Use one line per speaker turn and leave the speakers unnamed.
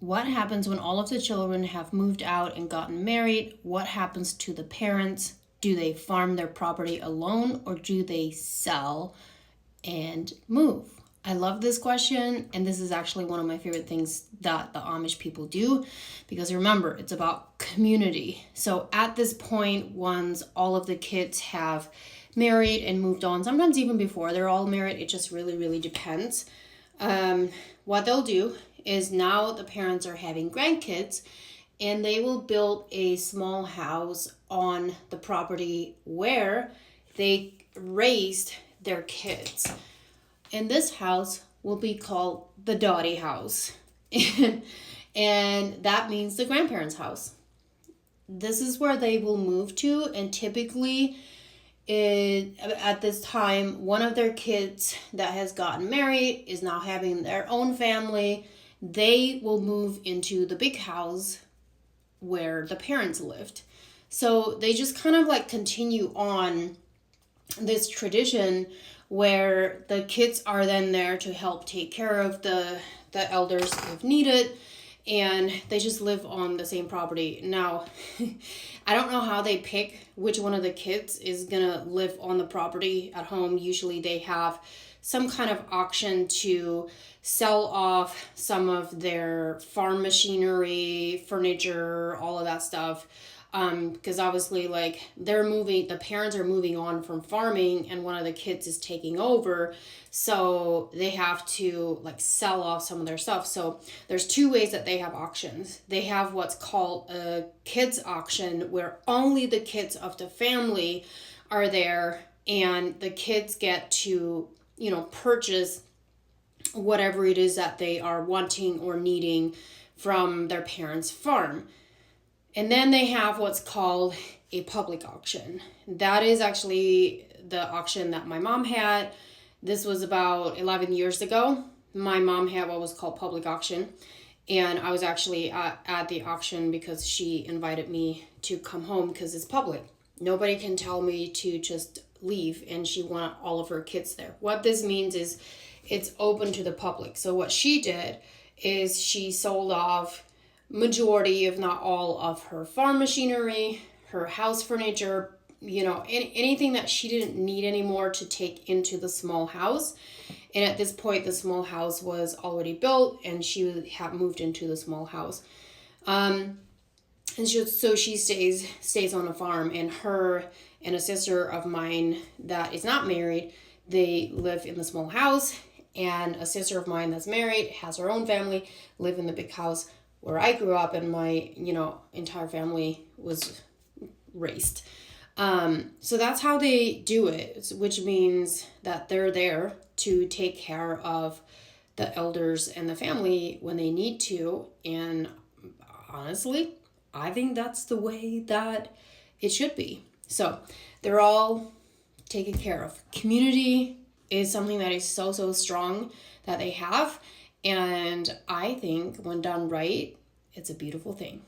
What happens when all of the children have moved out and gotten married? What happens to the parents? Do they farm their property alone or do they sell and move? I love this question, and this is actually one of my favorite things that the Amish people do, because remember, it's about community. So at this point, once all of the kids have married and moved on, sometimes even before they're all married, it just really, really depends. What they'll do is now the parents are having grandkids, and they will build a small house on the property where they raised their kids. And this house will be called the Dottie house. And that means the grandparents' house. This is where they will move to, and typically at this time, one of their kids that has gotten married is now having their own family. They will move into the big house where the parents lived. So they just kind of like continue on this tradition where the kids are then there to help take care of the elders if needed, and they just live on the same property. Now, I don't know how they pick which one of the kids is gonna live on the property at home. Usually they have some kind of auction to sell off some of their farm machinery, furniture, all of that stuff. Because obviously, like, the parents are moving on from farming and one of the kids is taking over. So they have to like sell off some of their stuff. So there's two ways that they have auctions. They have what's called a kids auction, where only the kids of the family are there and the kids get to, purchase whatever it is that they are wanting or needing from their parents' farm. And then they have what's called a public auction. That is actually the auction that my mom had. This was about 11 years ago. My mom had what was called public auction. And I was actually at the auction because she invited me to come home because it's public. Nobody can tell me to just leave, and she wanted all of her kids there. What this means is it's open to the public. So what she did is she sold off majority, if not all, of her farm machinery, her house furniture, anything that she didn't need anymore to take into the small house. And at this point, the small house was already built and she had moved into the small house. And she stays on a farm, and her and a sister of mine that is not married, they live in the small house, and a sister of mine that's married has her own family, live in the big house where I grew up and my, entire family was raised. So that's how they do it, which means that they're there to take care of the elders and the family when they need to. And honestly, I think that's the way that it should be. So they're all taken care of. Community is something that is so, so strong that they have. And I think when done right, it's a beautiful thing.